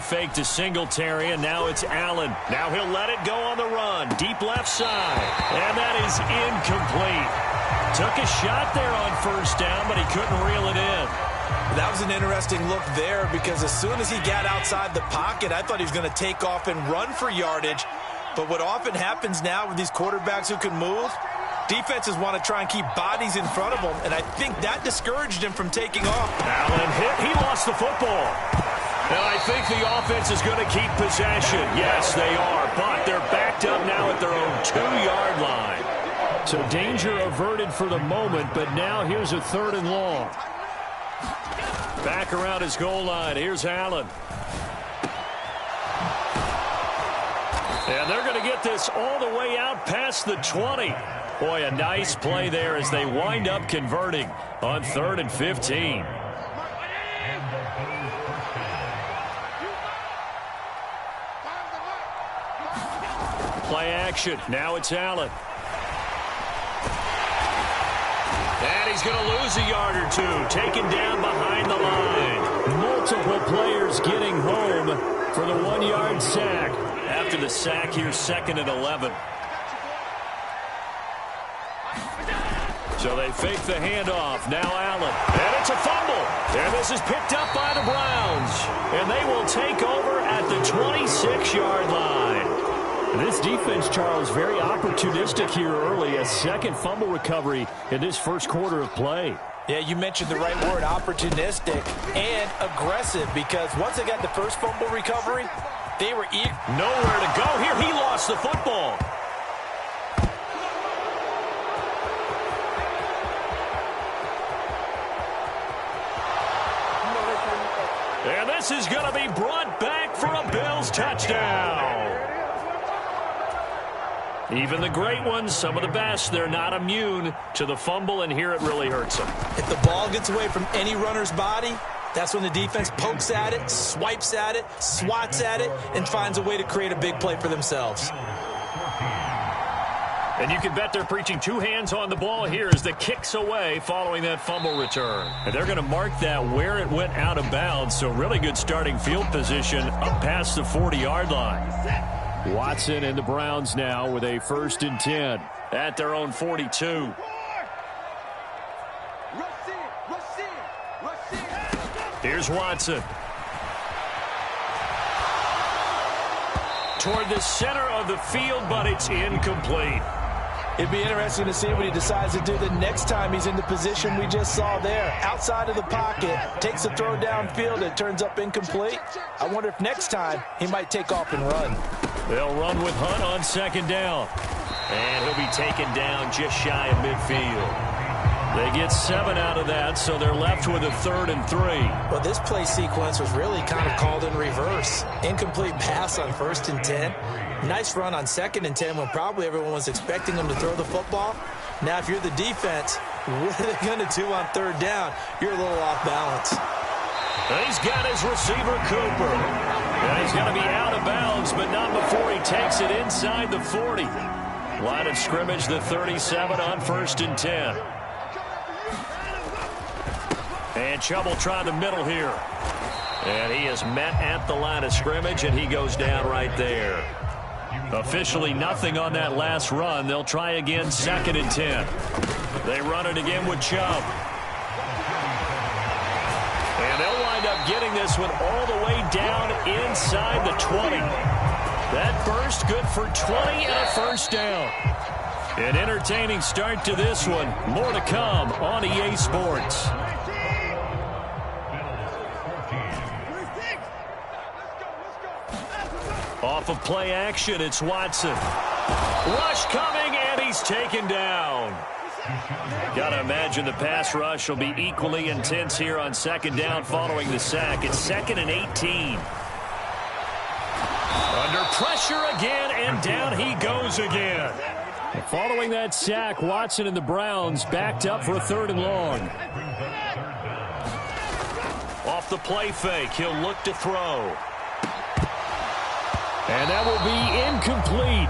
He faked a Singletary, and now it's Allen. Now he'll let it go on the run. Deep left side. And that is incomplete. Took a shot there on first down, but he couldn't reel it in. That was an interesting look there because as soon as he got outside the pocket, I thought he was going to take off and run for yardage. But what often happens now with these quarterbacks who can move, defenses want to try and keep bodies in front of them, and I think that discouraged him from taking off. Allen hit. He lost the football. Now I think the offense is going to keep possession. Yes, they are, but they're backed up now at their own 2-yard line. So danger averted for the moment, but now here's a 3rd and long. Back around his goal line. Here's Allen. And they're going to get this all the way out past the 20. Boy, a nice play there as they wind up converting on 3rd and 15. Play action. Now it's Allen. And he's going to lose a yard or two. Taken down behind the line. Multiple players getting home for the 1-yard sack. After the sack, here's 2nd and 11. So they fake the handoff. Now Allen. And it's a fumble. And this is picked up by the Browns. And they will take over at the 26-yard line. This defense, Charles, very opportunistic here early. A second fumble recovery in this first quarter of play. Yeah, you mentioned the right word, opportunistic and aggressive, because once they got the first fumble recovery, they were eager. Nowhere to go here. He lost the football. And this is going to be brought back for a Bills touchdown. Even the great ones, some of the best, they're not immune to the fumble, and here it really hurts them. If the ball gets away from any runner's body, that's when the defense pokes at it, swipes at it, swats at it, and finds a way to create a big play for themselves. And you can bet they're preaching 2 hands on the ball here as the kick's away following that fumble return. And they're going to mark that where it went out of bounds, so really good starting field position up past the 40-yard line. Watson and the Browns now with a 1st and 10 at their own 42. Here's Watson. Toward the center of the field, but it's incomplete. It'd be interesting to see what he decides to do the next time he's in the position we just saw there. Outside of the pocket, takes a throw downfield, it turns up incomplete. I wonder if next time he might take off and run. They'll run with Hunt on 2nd down. And he'll be taken down just shy of midfield. They get 7 out of that, so they're left with a 3rd and 3. Well, this play sequence was really kind of called in reverse. Incomplete pass on 1st and 10. Nice run on 2nd and 10 when probably everyone was expecting him to throw the football. Now, if you're the defense, what are they going to do on 3rd down? You're a little off balance. And he's got his receiver, Cooper. And he's going to be out of bounds, but not before he takes it inside the 40. Line of scrimmage, the 37 on 1st and 10. And Chubb will try the middle here. And he is met at the line of scrimmage, and he goes down right there. Officially nothing on that last run. They'll try again 2nd and 10. They run it again with Chubb. And they'll wind up getting this one all the way down inside the 20. That burst good for 20 and a 1st down. An entertaining start to this one. More to come on EA Sports. Off of play action, it's Watson. Rush coming, and he's taken down. Got to imagine the pass rush will be equally intense here on 2nd down following the sack. It's 2nd and 18. Under pressure again, and down he goes again. Following that sack, Watson and the Browns backed up for a 3rd and long. Off the play fake, he'll look to throw. And that will be incomplete.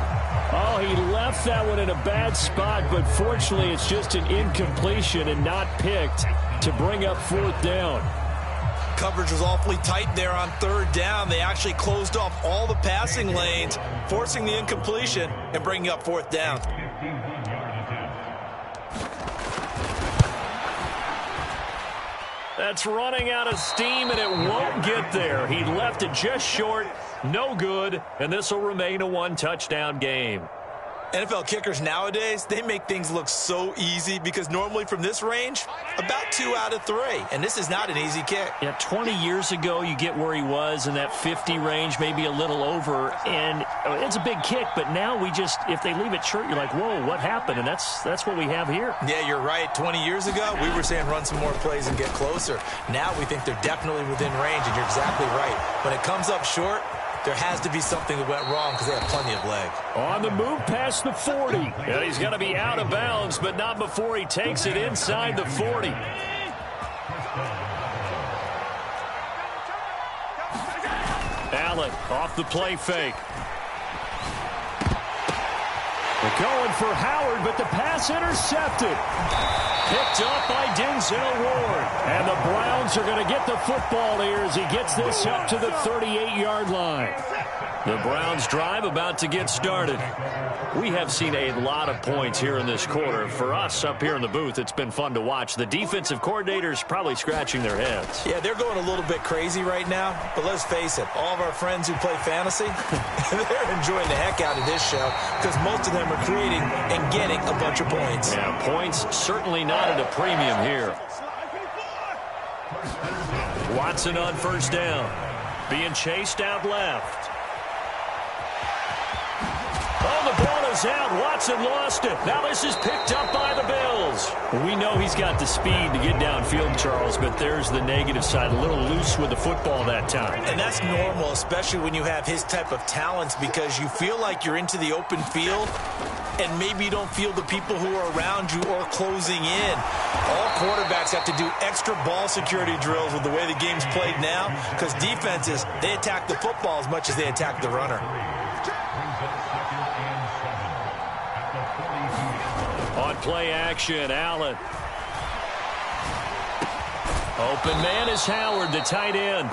Oh, he left that one in a bad spot, but fortunately it's just an incompletion and not picked to bring up 4th down. coverage was awfully tight there on third down. They actually closed off all the passing lanes, forcing the incompletion and bringing up fourth down. That's running out of steam, and it won't get there. He left it just short, no good, and this will remain a one-touchdown game. NFL kickers nowadays, they make things look so easy because normally from this range, about 2 out of 3. And this is not an easy kick. Yeah, 20 years ago, you get where he was in that 50 range, maybe a little over. And it's a big kick, but now we just, if they leave it short, you're like, whoa, what happened? And that's what we have here. Yeah, you're right. 20 years ago, we were saying run some more plays and get closer. Now we think they're definitely within range, and you're exactly right. When it comes up short, there has to be something that went wrong because they have plenty of leg. On the move past the 40. And he's going to be out of bounds, but not before he takes it inside the 40. Allen off the play fake. They're going for Howard, but the pass intercepted. Picked up by Denzel Ward. And the Browns are going to get the football here as he gets this up to the 38-yard line. The Browns drive about to get started. We have seen a lot of points here in this quarter. For us up here in the booth, it's been fun to watch. The defensive coordinators probably scratching their heads. Yeah, they're going a little bit crazy right now. But let's face it, all of our friends who play fantasy, they're enjoying the heck out of this show because most of them are creating and getting a bunch of points. Yeah, points certainly not at a premium here. Watson on first down. Being chased out left. Oh, the ball is out. Watson lost it. Now this is picked up by the Bills. We know he's got the speed to get downfield, Charles, but there's the negative side. A little loose with the football that time. And that's normal, especially when you have his type of talents, because you feel like you're into the open field and maybe you don't feel the people who are around you or closing in. All quarterbacks have to do extra ball security drills with the way the game's played now because defenses, they attack the football as much as they attack the runner. On play action, Allen. Open man is Howard, the tight end.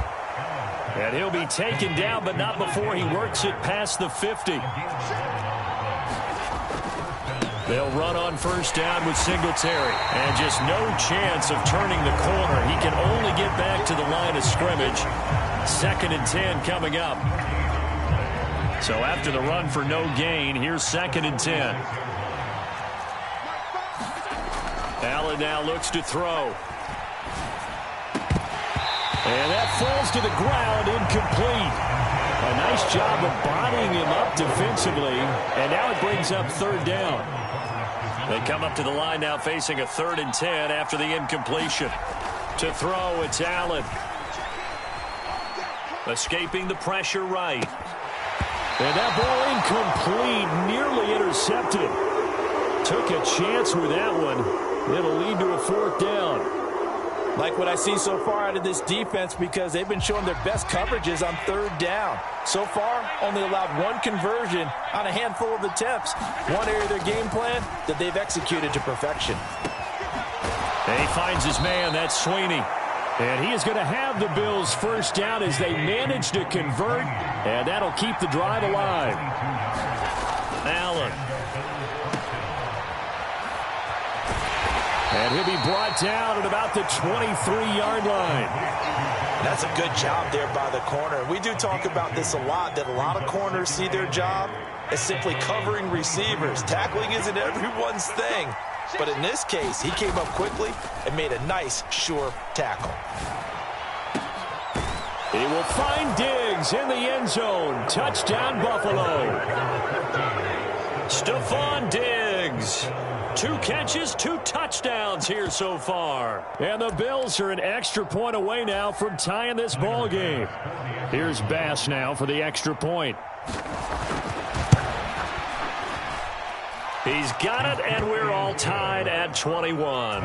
And he'll be taken down, but not before he works it past the 50. They'll run on first down with Singletary. And just no chance of turning the corner. He can only get back to the line of scrimmage. 2nd and 10 coming up. So after the run for no gain, here's 2nd and 10. Allen now looks to throw. And that falls to the ground, incomplete. A nice job of bodying him up defensively. And now it brings up 3rd down. They come up to the line now facing a 3rd and 10 after the incompletion. To throw, it's Allen. Escaping the pressure right. And that ball incomplete, nearly intercepted. Took a chance with that one. It'll lead to a 4th down. Like what I see so far out of this defense because they've been showing their best coverages on 3rd down. So far, only allowed 1 conversion on a handful of attempts. One area of their game plan that they've executed to perfection. And he finds his man, that's Sweeney. And he is going to have the Bills' first down as they manage to convert. And that'll keep the drive alive. Allen. And he'll be brought down at about the 23-yard line. That's a good job there by the corner. We do talk about this a lot, that a lot of corners see their job as simply covering receivers. Tackling isn't everyone's thing. But in this case, he came up quickly and made a nice, sure tackle. He will find Diggs in the end zone. Touchdown, Buffalo. Stephon Diggs. 2 catches, 2 touchdowns here so far. And the Bills are an extra point away now from tying this ball game. Here's Bass now for the extra point. He's got it, and we're all tied at 21.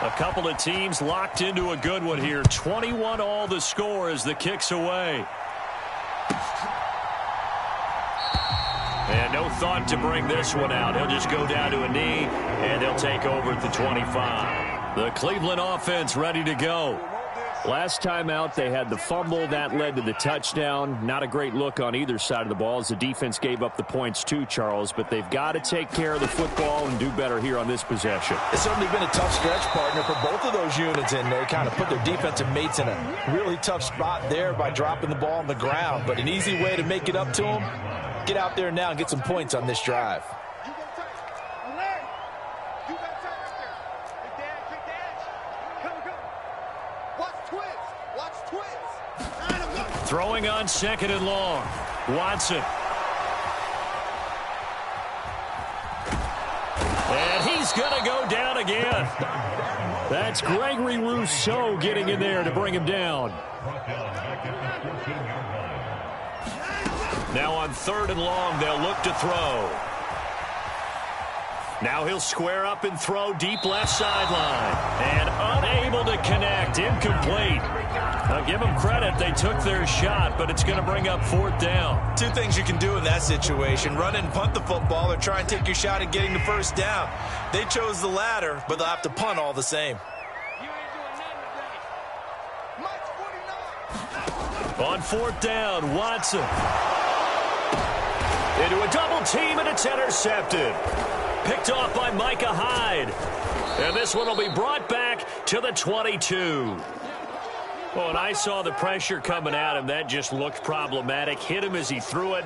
A couple of teams locked into a good one here. 21 all the score as the kick's away. And no thought to bring this one out. He'll just go down to a knee, and they'll take over at the 25. The Cleveland offense ready to go. Last time out, they had the fumble. That led to the touchdown. Not a great look on either side of the ball as the defense gave up the points too, Charles. But they've got to take care of the football and do better here on this possession. It's certainly been a tough stretch, partner, for both of those units, and they kind of put their defensive mates in a really tough spot there by dropping the ball on the ground. But an easy way to make it up to them, get out there now and get some points on this drive. Throwing on 2nd and long. Watson. And he's going to go down again. That's Gregory Rousseau getting in there to bring him down. Now on 3rd and long, they'll look to throw. Now he'll square up and throw deep left sideline. And unable to connect. Incomplete. Now give them credit. They took their shot, but it's going to bring up 4th down. Two things you can do in that situation. Run and punt the football or try and take your shot at getting the first down. They chose the latter, but they'll have to punt all the same. On 4th down, Watson. Into a double team, and it's intercepted. Picked off by Micah Hyde. And this one will be brought back to the 22. Well, and I saw the pressure coming at him. That just looked problematic. Hit him as he threw it,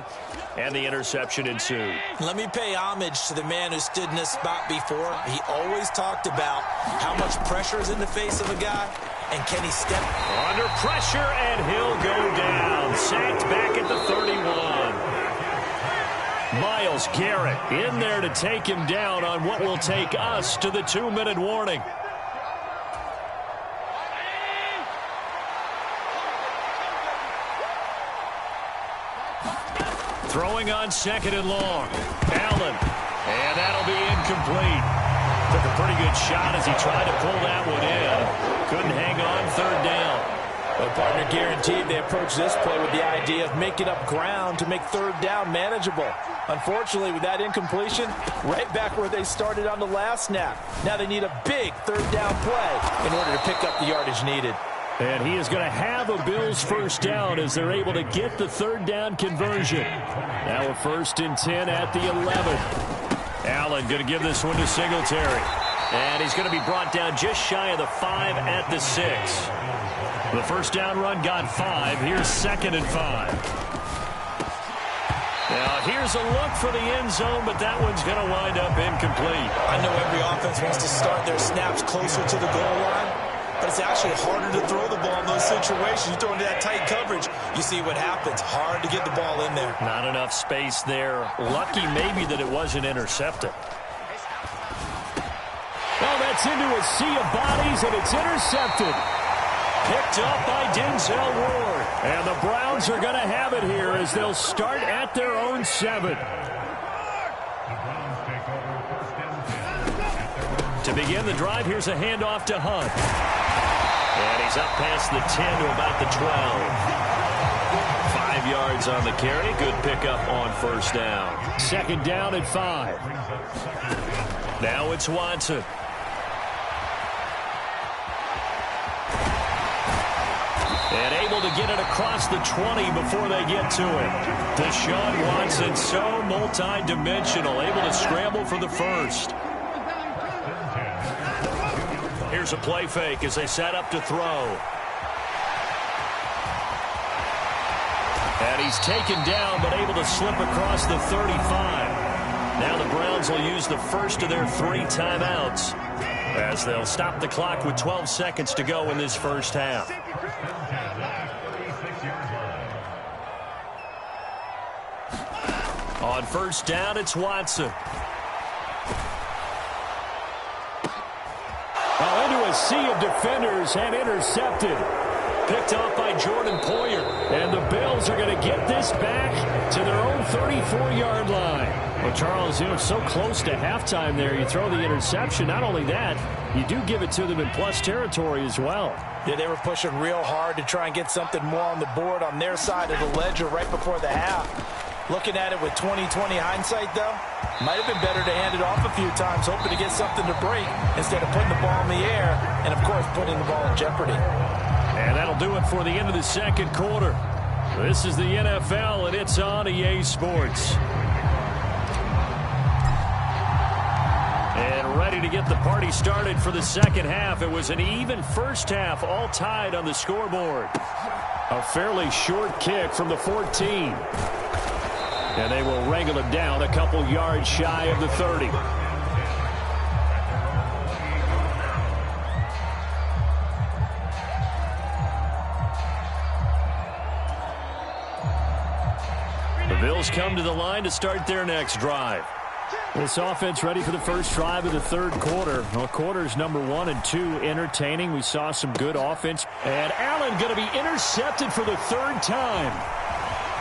and the interception ensued. Let me pay homage to the man who stood in this spot before. He always talked about how much pressure is in the face of a guy, and can he step under pressure, and he'll go down. Sacked back at the 31. Myles Garrett in there to take him down on what will take us to the 2-minute warning. Throwing on 2nd and long. Allen. And that'll be incomplete. Took a pretty good shot as he tried to pull that one in. Couldn't hang on 3rd down. Well, partner, guaranteed they approach this play with the idea of making up ground to make 3rd down manageable. Unfortunately, with that incompletion, right back where they started on the last snap. Now they need a big 3rd down play in order to pick up the yardage needed. And he is going to have a Bills first down as they're able to get the 3rd down conversion. Now a 1st and 10 at the 11. Allen going to give this one to Singletary. And he's going to be brought down just shy of the 5 at the 6. The first down run got 5. Here's 2nd and 5. Now here's a look for the end zone, but that one's going to wind up incomplete. I know every offense wants to start their snaps closer to the goal line, but it's actually harder to throw the ball in those situations. You throw into that tight coverage, you see what happens. Hard to get the ball in there. Not enough space there. Lucky maybe that it wasn't intercepted. Well, that's into a sea of bodies, and it's intercepted. Picked up by Denzel Ward. And the Browns are going to have it here as they'll start at their own 7. To begin the drive, here's a handoff to Hunt. And he's up past the 10 to about the 12. 5 yards on the carry. Good pickup on 1st down. 2nd down at 5. Now it's Watson. And able to get it across the 20 before they get to it. Deshaun Watson, so multi-dimensional, able to scramble for the first. Here's a play fake as they set up to throw. And he's taken down, but able to slip across the 35. Now the Browns will use the first of their 3 timeouts as they'll stop the clock with 12 seconds to go in this first half. On 1st down, it's Watson. Well, into a sea of defenders and intercepted. Picked off by Jordan Poyer. And the Bills are going to get this back to their own 34-yard line. Well, Charles, so close to halftime there. You throw the interception. Not only that, you do give it to them in plus territory as well. Yeah, they were pushing real hard to try and get something more on the board on their side of the ledger right before the half. Looking at it with 20/20 hindsight, though, might have been better to hand it off a few times, hoping to get something to break instead of putting the ball in the air and, of course, putting the ball in jeopardy. And that'll do it for the end of the second quarter. This is the NFL, and it's on EA Sports. And ready to get the party started for the second half. It was an even first half, all tied on the scoreboard. A fairly short kick from the 14. And they will wrangle it down a couple yards shy of the 30. The Bills come to the line to start their next drive. This offense ready for the first drive of the third quarter. Well, quarters number 1 and 2 entertaining. We saw some good offense. And Allen going to be intercepted for the third time.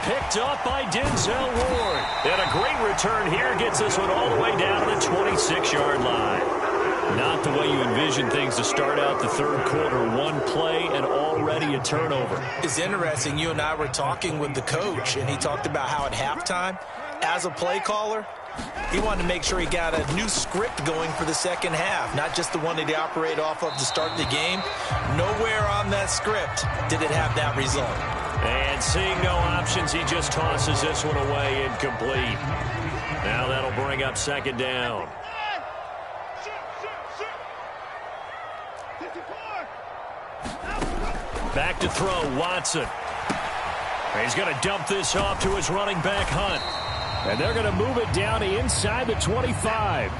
Picked up by Denzel Ward. And a great return here gets this one all the way down to the 26-yard line. Not the way you envision things to start out the third quarter. One play and already a turnover. It's interesting. You and I were talking with the coach, and he talked about how at halftime, as a play caller, he wanted to make sure he got a new script going for the second half, not just the one that he operated off of to start the game. Nowhere on that script did it have that result. And seeing no options, he just tosses this one away incomplete. Now that'll bring up second down. Back to throw, Watson. He's going to dump this off to his running back, Hunt. And they're going to move it down to inside the 25.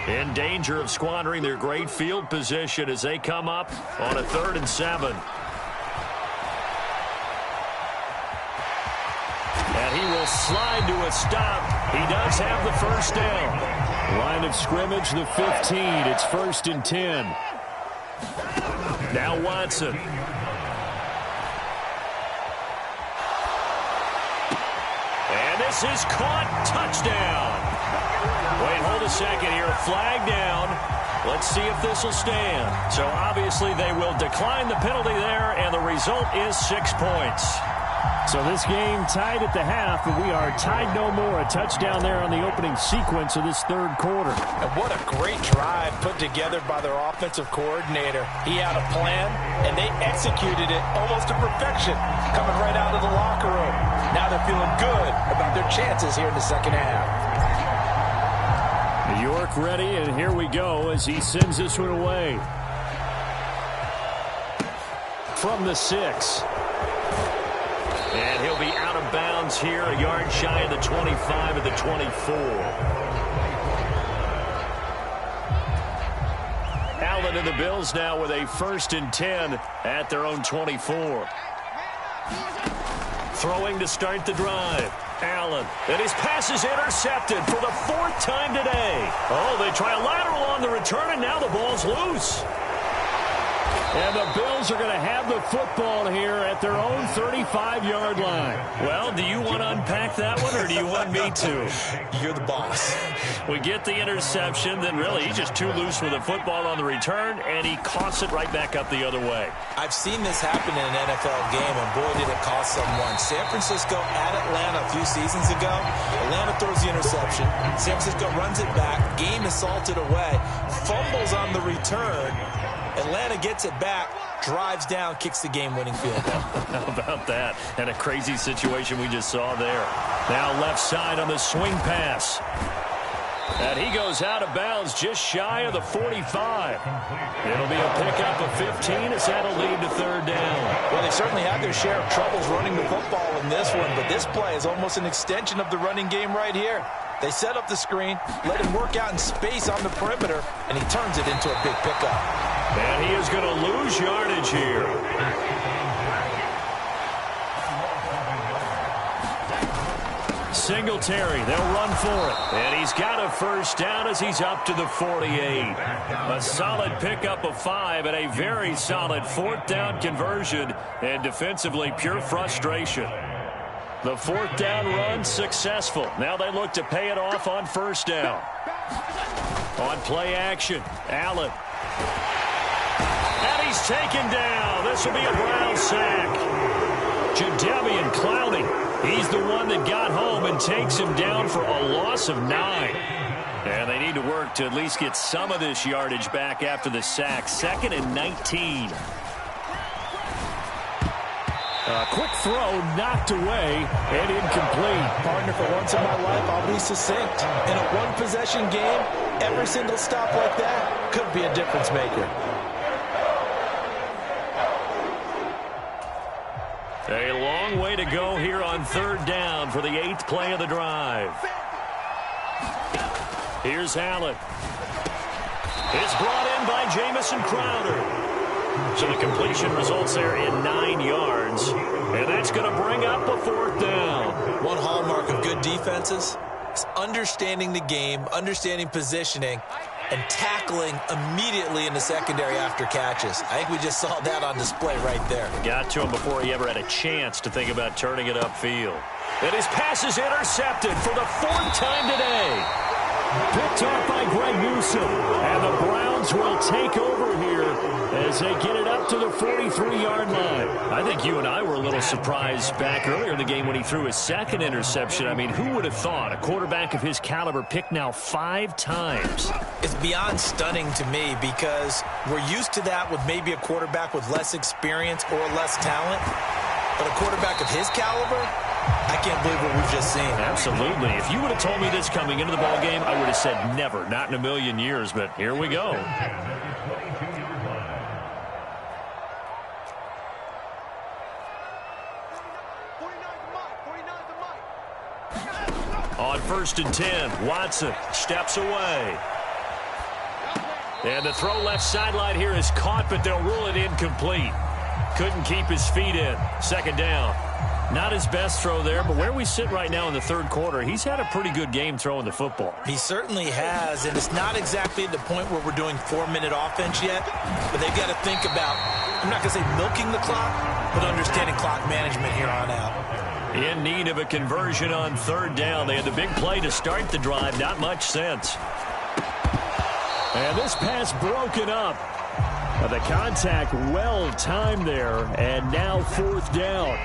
In danger of squandering their great field position as they come up on a 3rd and 7. And he will slide to a stop. He does have the first down. Line of scrimmage, the 15. It's 1st and 10. Now Watson. And this is caught. Touchdown. Wait, hold a second here. Flag down. Let's see if this will stand. So obviously they will decline the penalty there, and the result is 6 points. So this game tied at the half, but we are tied no more. A touchdown there on the opening sequence of this third quarter. And what a great drive put together by their offensive coordinator. He had a plan, and they executed it almost to perfection, coming right out of the locker room. Now they're feeling good about their chances here in the second half. New York ready, and here we go as he sends this one away. From the 6. And he'll be out of bounds here, a yard shy of the 25 of the 24. Allen and the Bills now with a 1st and 10 at their own 24. Throwing to start the drive. Allen. And his pass is intercepted for the 4th time today. Oh, they try a lateral on the return, and now the ball's loose. And the Bills are going to have the football here at their own 35-yard line. Well, do you want to unpack that one, or do you want me to? You're the boss. We get the interception, then really he's just too loose with the football on the return, and he coughs it right back up the other way. I've seen this happen in an NFL game, and boy, did it cost someone. San Francisco at Atlanta a few seasons ago. Atlanta throws the interception. San Francisco runs it back. Game is salted away. Fumbles on the return. Atlanta gets it back, drives down, kicks the game-winning field goal. How about that? And a crazy situation we just saw there. Now left side on the swing pass. And he goes out of bounds just shy of the 45. It'll be a pickup of 15 as that'll lead to 3rd down. Well, they certainly had their share of troubles running the football in this one, but this play is almost an extension of the running game right here. They set up the screen, let him work out in space on the perimeter, and he turns it into a big pickup. And he is going to lose yardage here. Singletary, they'll run for it. And he's got a first down as he's up to the 48. A solid pickup of 5 and a very solid 4th down conversion. And defensively, pure frustration. The 4th down run successful. Now they look to pay it off on 1st down. On play action, Allen. And he's taken down. This will be a Brown sack. Jadeveon Clowney. He's the one that got home and takes him down for a loss of 9. And they need to work to at least get some of this yardage back after the sack. 2nd and 19. A quick throw knocked away and incomplete. Partner, for once in my life, I'll be succinct. In a one-possession game, every single stop like that could be a difference maker. A long way to go here on 3rd down for the 8th play of the drive. Here's Allen. It's brought in by Jamison Crowder. So the completion results there in 9 yards. And that's going to bring up a 4th down. One hallmark of good defenses is understanding the game, understanding positioning, and tackling immediately in the secondary after catches. I think we just saw that on display right there. Got to him before he ever had a chance to think about turning it upfield. And his pass is intercepted for the 4th time today. Picked off by Greg Newsome. And the Browns will take over here as they get it up to the 43-yard line. I think you and I were a little surprised back earlier in the game when he threw his 2nd interception. I mean, who would have thought a quarterback of his caliber picked now 5 times? It's beyond stunning to me because we're used to that with maybe a quarterback with less experience or less talent. But a quarterback of his caliber, I can't believe what we've just seen. Absolutely. If you would have told me this coming into the ballgame, I would have said never, not in a million years. But here we go. On 1st and 10, Watson steps away. And the throw left sideline here is caught, but they'll rule it incomplete. Couldn't keep his feet in. 2nd down. Not his best throw there, but where we sit right now in the 3rd quarter, he's had a pretty good game throwing the football. He certainly has, and it's not exactly at the point where we're doing 4-minute offense yet, but they've got to think about, I'm not going to say milking the clock, but understanding clock management here on out. In need of a conversion on 3rd down. They had the big play to start the drive. Not much sense. And this pass broken up. The contact well timed there, and now 4th down.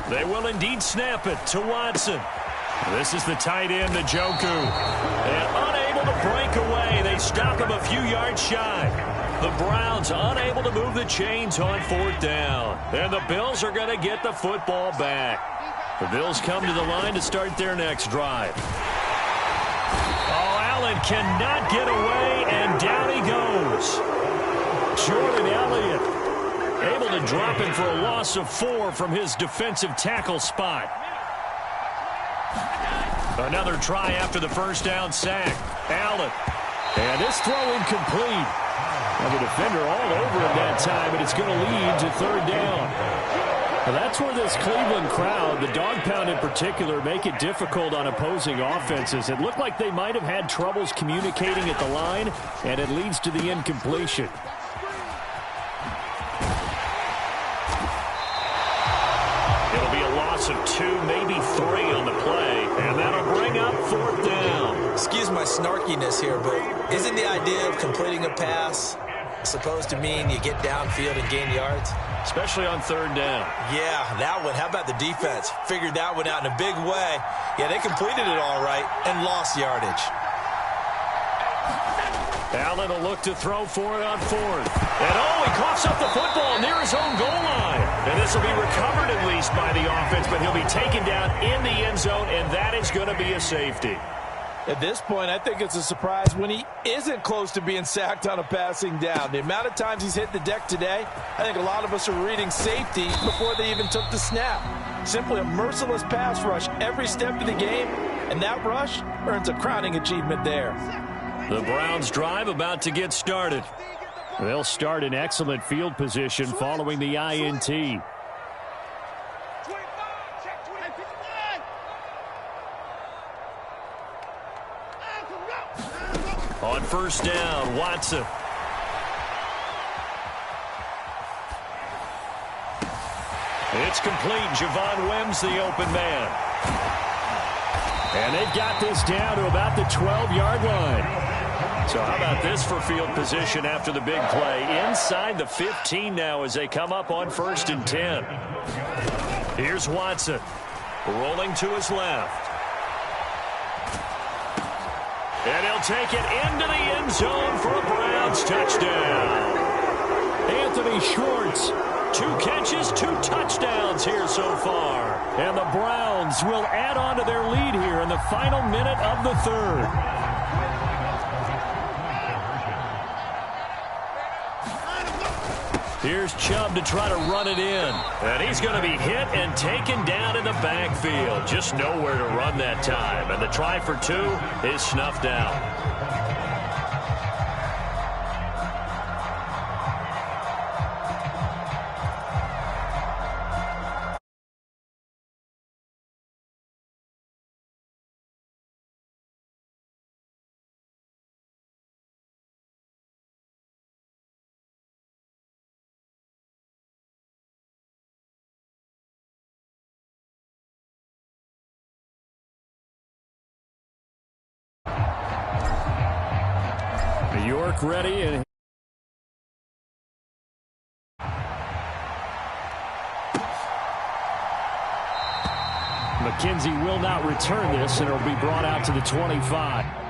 They will indeed snap it to Watson. This is the tight end, Njoku. And unable to break away. They stop him a few yards shy. The Browns unable to move the chains on 4th down. And the Bills are going to get the football back. The Bills come to the line to start their next drive. Oh, Allen cannot get away, and down he goes. Jordan Elliott able to drop him for a loss of 4 from his defensive tackle spot. Another try after the 1st down sack. Allen. And this throw incomplete. And the defender all over him that time, and it's going to lead to 3rd down. Well, that's where this Cleveland crowd, the dog pound in particular, make it difficult on opposing offenses. It looked like they might have had troubles communicating at the line, and it leads to the incompletion. It'll be a loss of 2, maybe 3 on the play, and that'll bring up 4th down. Excuse my snarkiness here, but isn't the idea of completing a pass supposed to mean you get downfield and gain yards? Especially on 3rd down. Yeah, that one. How about the defense? Figured that one out in a big way. Yeah, they completed it all right and lost yardage. Allen will look to throw for it on 4th. And he coughs up the football near his own goal line. And this will be recovered at least by the offense, but he'll be taken down in the end zone, and that is going to be a safety. At this point, I think it's a surprise when he isn't close to being sacked on a passing down. The amount of times he's hit the deck today, I think a lot of us are reading safety before they even took the snap. Simply a merciless pass rush every step of the game, and that rush earns a crowning achievement there. The Browns drive about to get started. They'll start in excellent field position following the INT. On 1st down, Watson. It's complete. Javon Wims, the open man. And they've got this down to about the 12-yard line. So how about this for field position after the big play? Inside the 15 now as they come up on 1st and 10. Here's Watson. Rolling to his left. And he'll take it into the end zone for a Browns touchdown. Anthony Schwartz. 2 catches, 2 touchdowns here so far. And the Browns will add on to their lead here in the final minute of the 3rd. Here's Chubb to try to run it in. And he's going to be hit and taken down in the backfield. Just nowhere to run that time. And the try for 2 is snuffed out. York ready. And McKenzie will not return this, and it will be brought out to the 25.